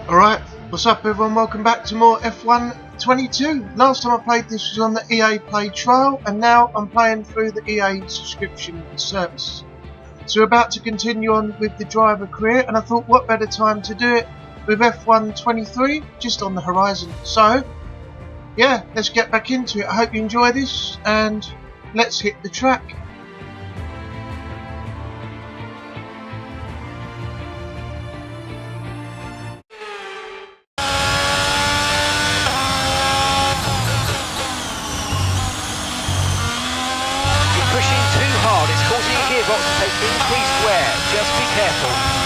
Alright, what's up everyone, welcome back to more F1 22. Last time I played this was on the EA Play trial, and now I'm playing through the EA subscription service. So we're about to continue on with the driver career, and I thought what better time to do it with F1 23 just on the horizon. So yeah, let's get back into it. I hope you enjoy this and let's hit the track. Gearbox to take increased wear, just be careful.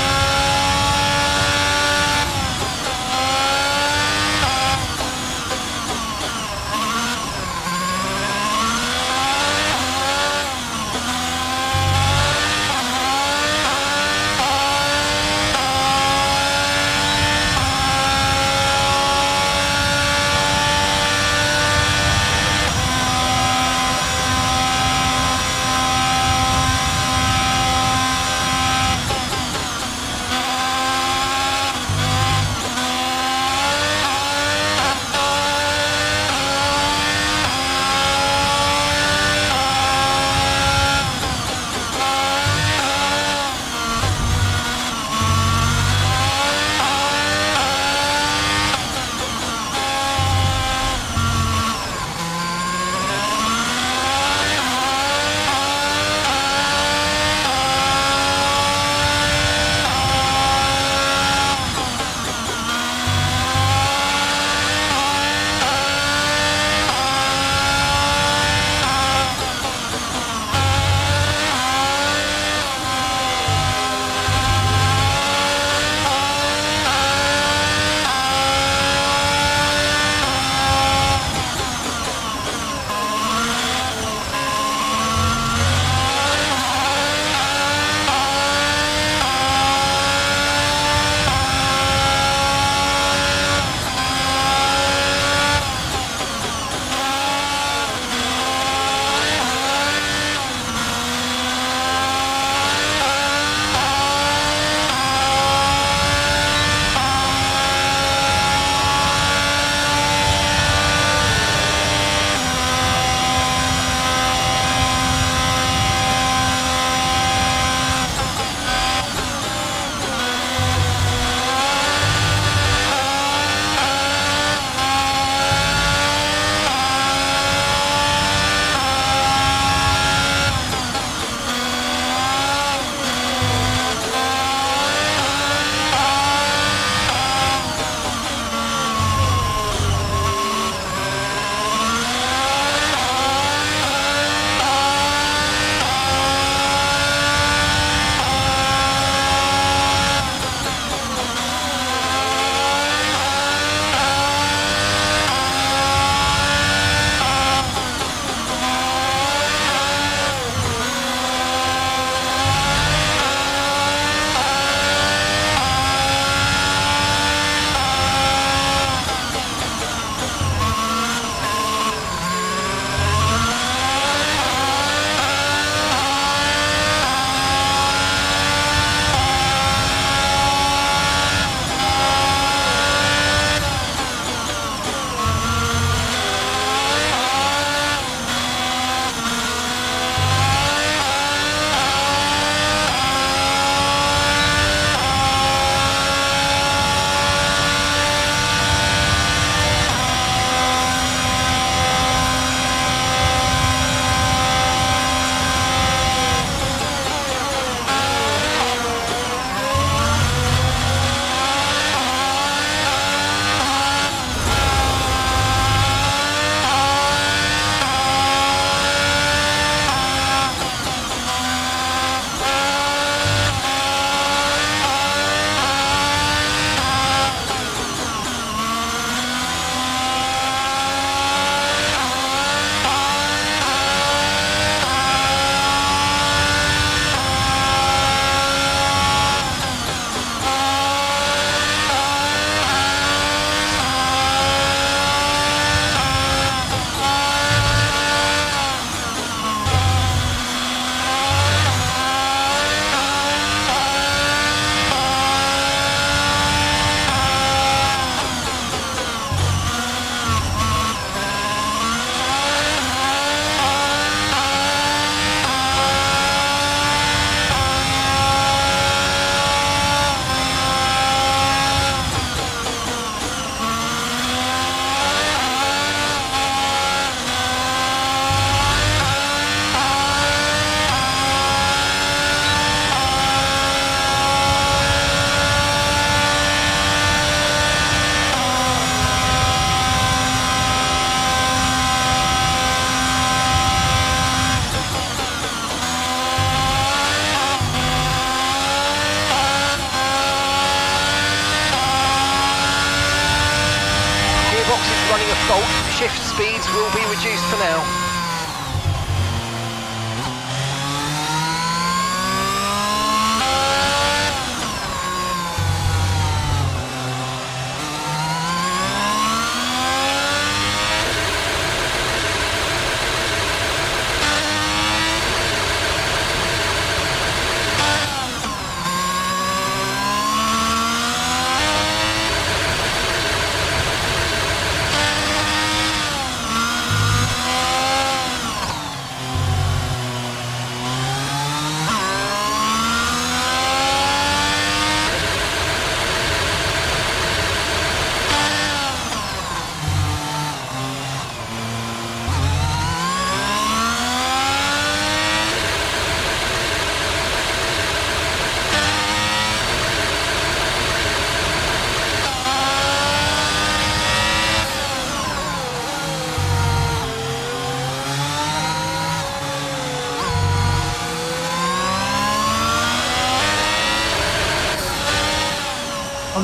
running a fault, shift speeds will be reduced for now.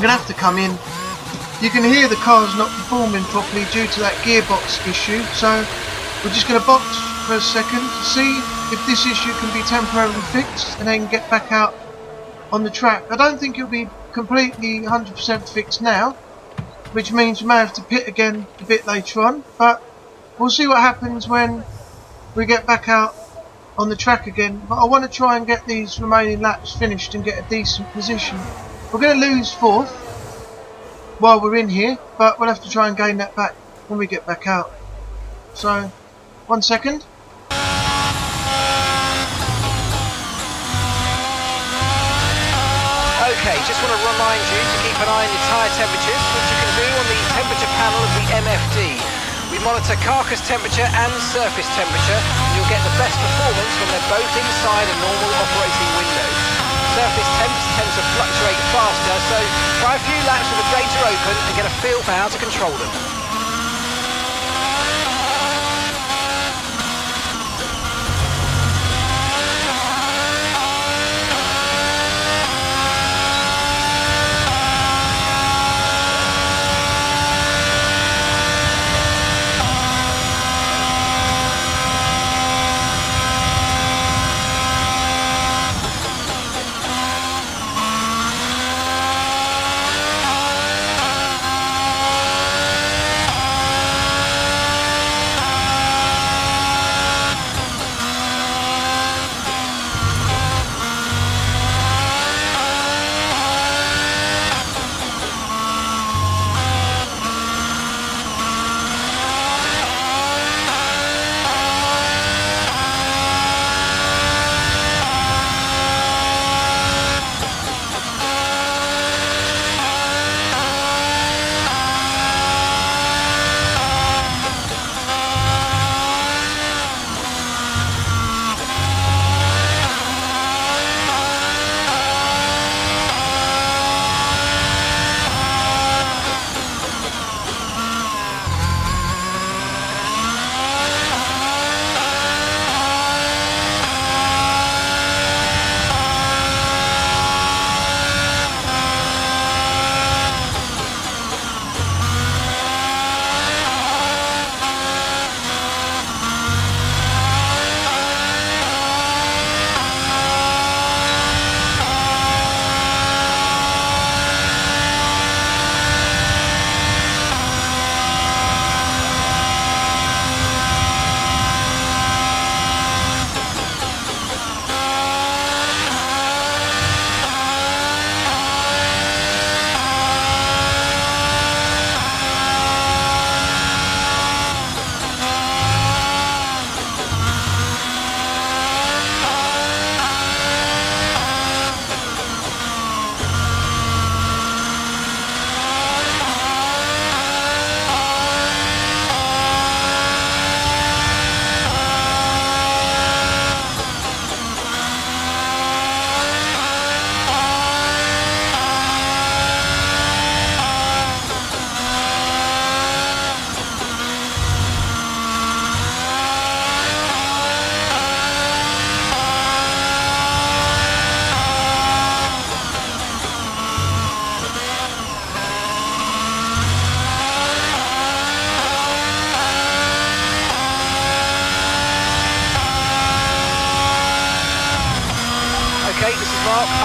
I'm going to have to come in. You can hear the car's not performing properly due to that gearbox issue, so we're just going to box for a second to see if this issue can be temporarily fixed and then get back out on the track. I don't think it'll be completely 100% fixed now, which means we may have to pit again a bit later on, but we'll see what happens when we get back out on the track again. But I want to try and get these remaining laps finished and get a decent position. We're going to lose fourth while we're in here, but we'll have to try and gain that back when we get back out. So, 1 second. Okay, just want to remind you to keep an eye on your tyre temperatures, which you can do on the temperature panel of the MFD. We monitor carcass temperature and surface temperature, and you'll get the best performance when they're both inside a normal operating window. Surface temps tend to fluctuate faster, so try a few laps with the data open and get a feel for how to control them.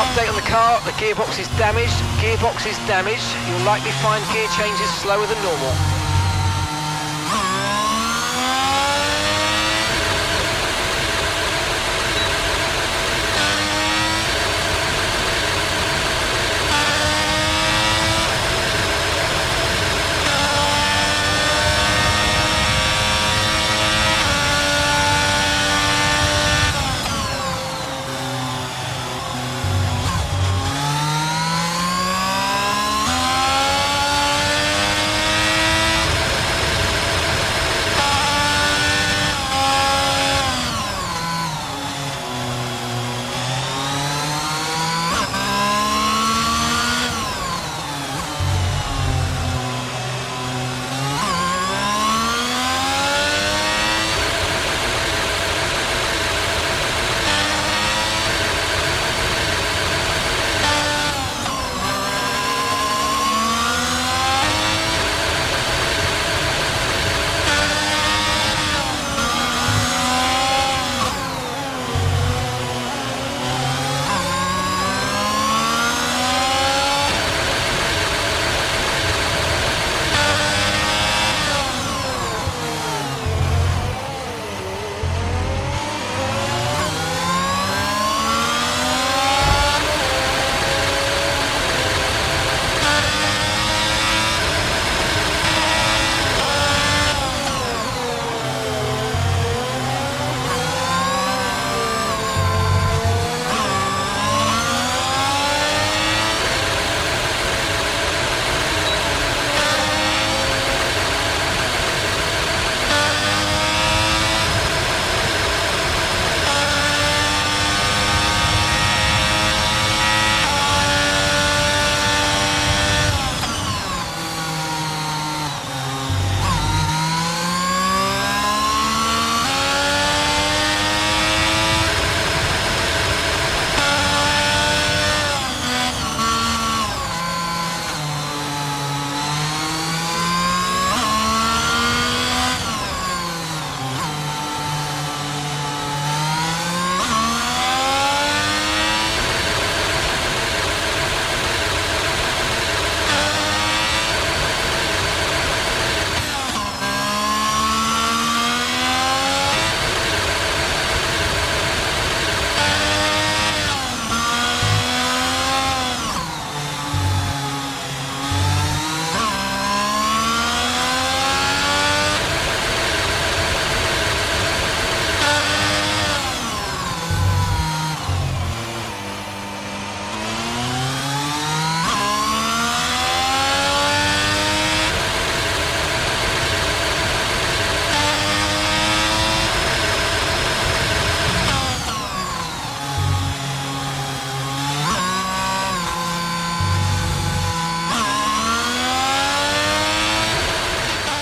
Update on the car, the gearbox is damaged. Gearbox is damaged. You'll likely find gear changes slower than normal.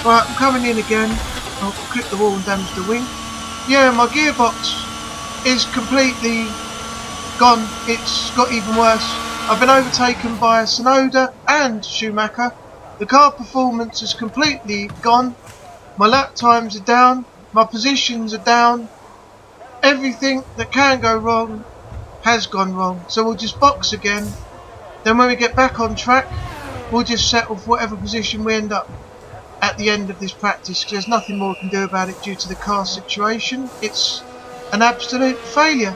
Right, I'm coming in again. I'll clip the wall and damage the wing. Yeah, my gearbox is completely gone. It's got even worse. I've been overtaken by Sonoda and Schumacher. The car performance is completely gone. My lap times are down. My positions are down. Everything that can go wrong has gone wrong. So we'll just box again. Then when we get back on track, we'll just settle for whatever position we end up at the end of this practice, because there's nothing more we can do about it due to the car situation. It's an absolute failure.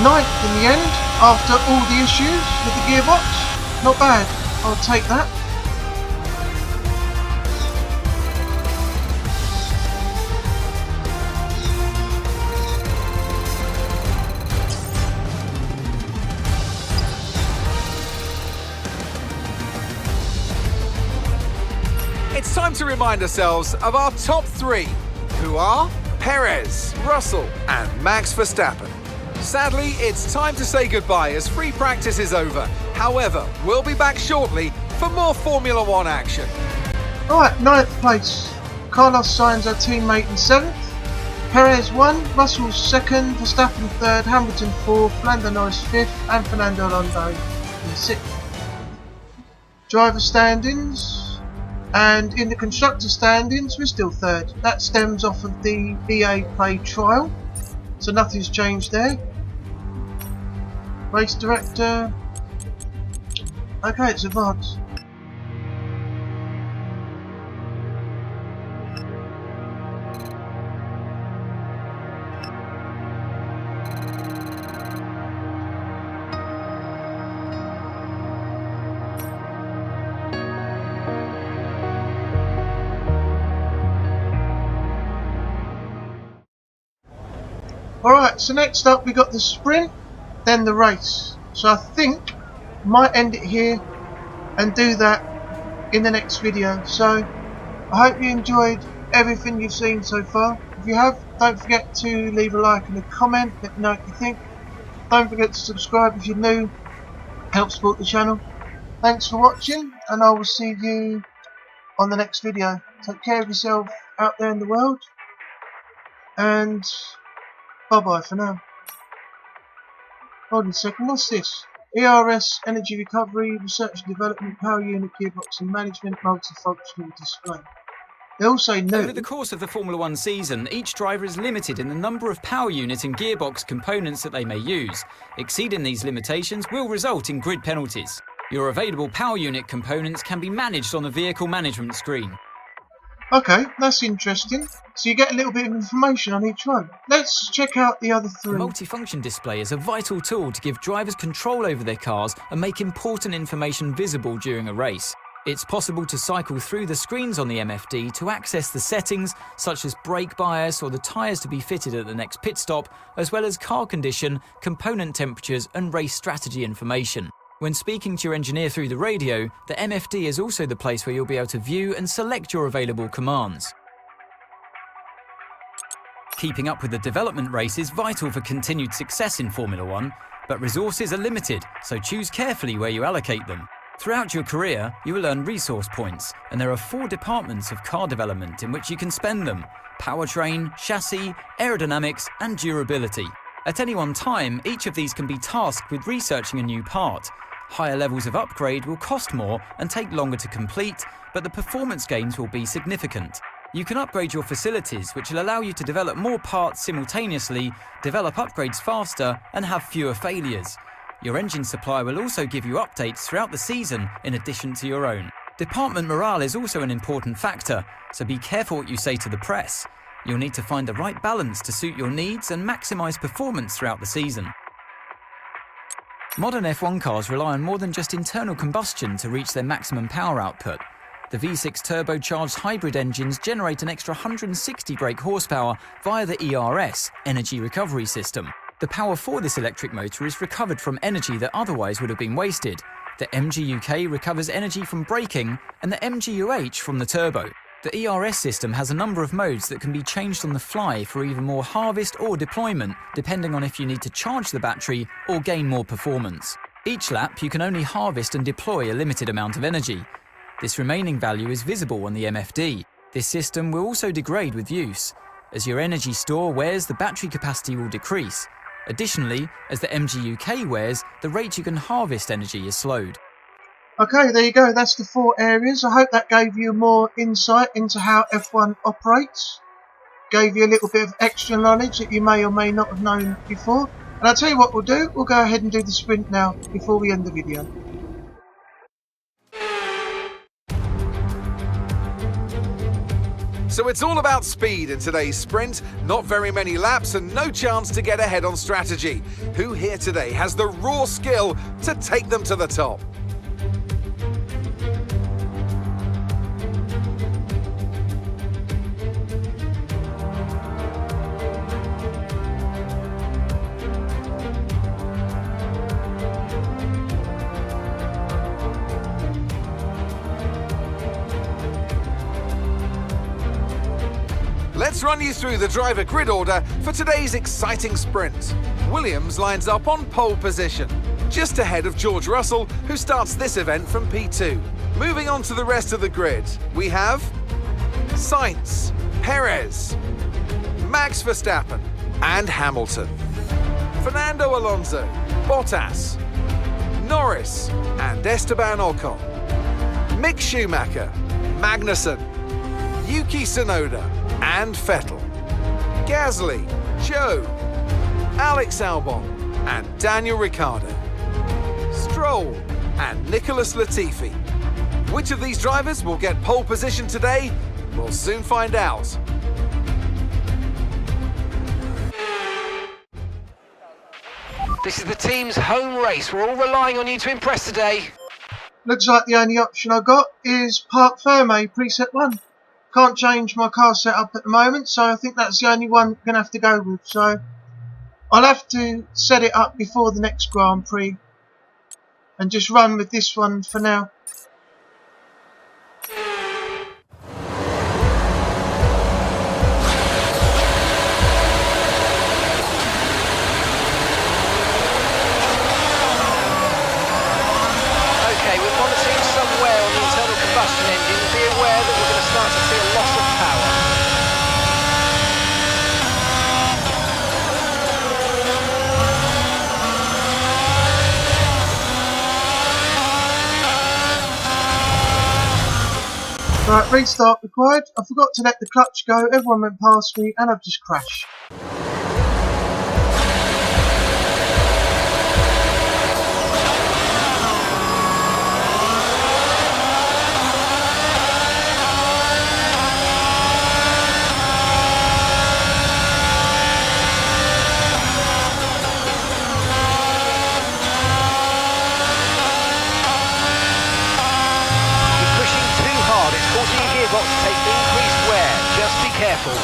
9th in the end after all the issues with the gearbox. Not bad, I'll take that. It's time to remind ourselves of our top three, who are Perez, Russell and Max Verstappen. Sadly, it's time to say goodbye as free practice is over. However, we'll be back shortly for more Formula One action. Alright, 9th place. Carlos Sainz, our teammate, in 7th. Perez 1, Russell 2nd, Verstappen 3rd, Hamilton 4th, Lando Norris 5th and Fernando Alonso in 6th. Driver standings. And in the constructor standings, we're still 3rd. That stems off of the EA Play trial, so nothing's changed there. Race director. Okay, it's a VOD. Alright, so next up we got the sprint, then the race. So I think I might end it here and do that in the next video. So I hope you enjoyed everything you've seen so far. If you have, don't forget to leave a like and a comment, let me know what you think. Don't forget to subscribe if you're new, help support the channel. Thanks for watching and I will see you on the next video. Take care of yourself out there in the world and bye bye for now. Hold on a second, what's this? ERS, Energy Recovery, Research and Development, Power Unit, Gearbox and Management, Multifunctional Display. They all say no. Over the course of the Formula One season, each driver is limited in the number of power unit and gearbox components that they may use. Exceeding these limitations will result in grid penalties. Your available power unit components can be managed on the vehicle management screen. Okay, that's interesting. So you get a little bit of information on each one. Let's check out the other The three. multifunction display is a vital tool to give drivers control over their cars and make important information visible during a race. It's possible to cycle through the screens on the MFD to access the settings such as brake bias or the tyres to be fitted at the next pit stop, as well as car condition, component temperatures and race strategy information. When speaking to your engineer through the radio, the MFD is also the place where you'll be able to view and select your available commands. Keeping up with the development race is vital for continued success in Formula One, but resources are limited, so choose carefully where you allocate them. Throughout your career, you will earn resource points, and there are 4 departments of car development in which you can spend them: powertrain, chassis, aerodynamics, and durability. At any one time, each of these can be tasked with researching a new part. Higher levels of upgrade will cost more and take longer to complete, but the performance gains will be significant. You can upgrade your facilities, which will allow you to develop more parts simultaneously, develop upgrades faster, and have fewer failures. Your engine supplier will also give you updates throughout the season in addition to your own. Department morale is also an important factor, so be careful what you say to the press. You'll need to find the right balance to suit your needs and maximise performance throughout the season. Modern F1 cars rely on more than just internal combustion to reach their maximum power output. The V6 turbocharged hybrid engines generate an extra 160 brake horsepower via the ERS, Energy Recovery System. The power for this electric motor is recovered from energy that otherwise would have been wasted. The MGUK recovers energy from braking and the MGUH from the turbo. The ERS system has a number of modes that can be changed on the fly for either more harvest or deployment, depending on if you need to charge the battery or gain more performance. Each lap you can only harvest and deploy a limited amount of energy. This remaining value is visible on the MFD. This system will also degrade with use. As your energy store wears, the battery capacity will decrease. Additionally, as the MGUK wears, the rate you can harvest energy is slowed. Okay, there you go, that's the 4 areas. I hope that gave you more insight into how F1 operates. Gave you a little bit of extra knowledge that you may or may not have known before. And I'll tell you what we'll do, we'll go ahead and do the sprint now before we end the video. So it's all about speed in today's sprint, not very many laps and no chance to get ahead on strategy. Who here today has the raw skill to take them to the top? Let's run you through the driver grid order for today's exciting sprint. Williams lines up on pole position, just ahead of George Russell, who starts this event from P2. Moving on to the rest of the grid, we have Sainz, Perez, Max Verstappen and Hamilton, Fernando Alonso, Bottas, Norris and Esteban Ocon, Mick Schumacher, Magnussen, Yuki Tsunoda and Vettel, Gasly, Joe, Alex Albon and Daniel Ricciardo, Stroll and Nicholas Latifi. Which of these drivers will get pole position today? We'll soon find out. This is the team's home race. We're all relying on you to impress today. Looks like the only option I got is Parc Ferme preset 1. Can't change my car setup at the moment, so I think that's the only one I'm going to have to go with. So I'll have to set it up before the next Grand Prix and just run with this one for now. Okay, we're monitoring somewhere on the internal combustion engine. Be aware that we're going to start to see a loss of power. Right, restart required. I forgot to let the clutch go, everyone went past me and I've just crashed. Gearbox takes increased wear. Just be careful.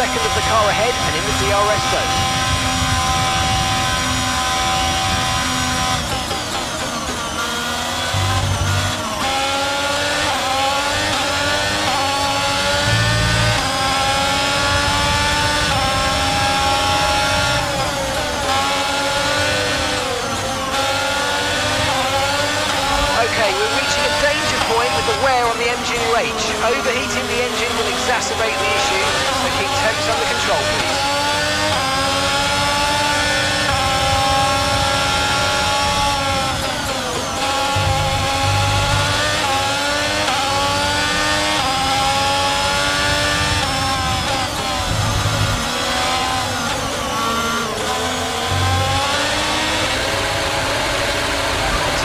second of the car ahead and in the DRS zone. Okay, we're reaching a danger point with the wear on the MGU-H. Overheating the engine will exacerbate the issue, so keep temps under control, please.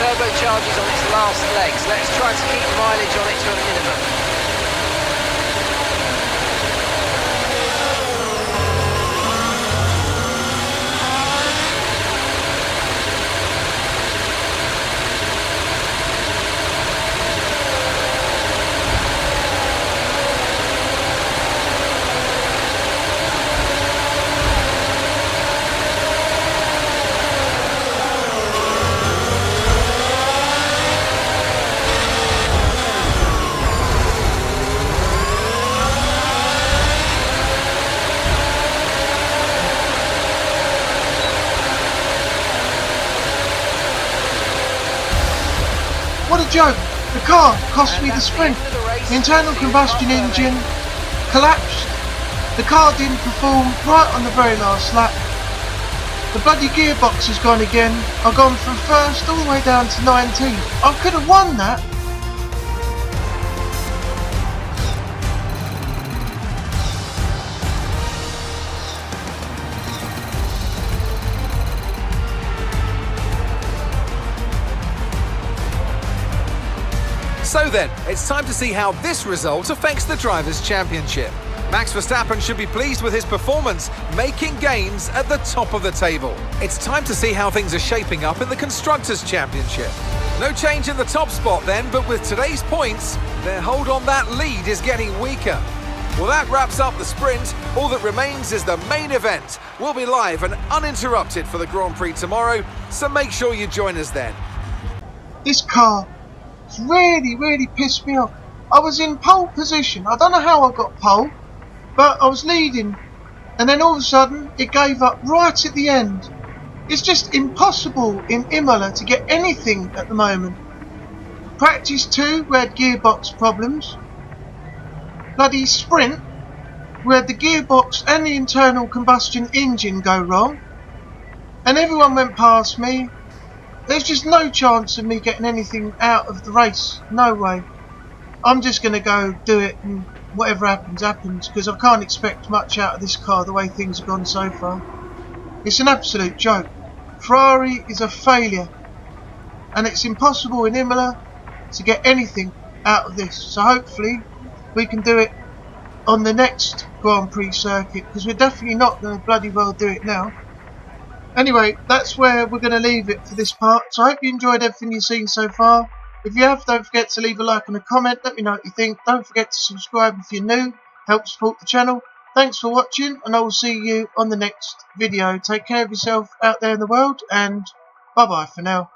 Turbocharges on its last legs. Let's try to keep mileage on it to a minimum. What a joke! The car cost me the sprint. The internal combustion engine collapsed. The car didn't perform right on the very last lap. The bloody gearbox has gone again. I've gone from first all the way down to 19th. I could have won that. So then, it's time to see how this result affects the Drivers' Championship. Max Verstappen should be pleased with his performance, making gains at the top of the table. It's time to see how things are shaping up in the Constructors' Championship. No change in the top spot then, but with today's points, their hold on that lead is getting weaker. Well, that wraps up the sprint. All that remains is the main event. We'll be live and uninterrupted for the Grand Prix tomorrow, so make sure you join us then. This car really pissed me off. I was in pole position. I don't know how I got pole, but I was leading, and then all of a sudden it gave up right at the end. It's just impossible in Imola to get anything at the moment. Practice 2 we had gearbox problems. Bloody sprint we had the gearbox and the internal combustion engine go wrong, and everyone went past me. There's just no chance of me getting anything out of the race. No way. I'm just going to go do it, and whatever happens, happens, because I can't expect much out of this car the way things have gone so far. It's an absolute joke. Ferrari is a failure, and it's impossible in Imola to get anything out of this. So hopefully we can do it on the next Grand Prix circuit, because we're definitely not going to bloody well do it now. Anyway, that's where we're going to leave it for this part. So I hope you enjoyed everything you've seen so far. If you have, don't forget to leave a like and a comment. Let me know what you think. Don't forget to subscribe if you're new. Help support the channel. Thanks for watching, and I will see you on the next video. Take care of yourself out there in the world, and bye bye for now.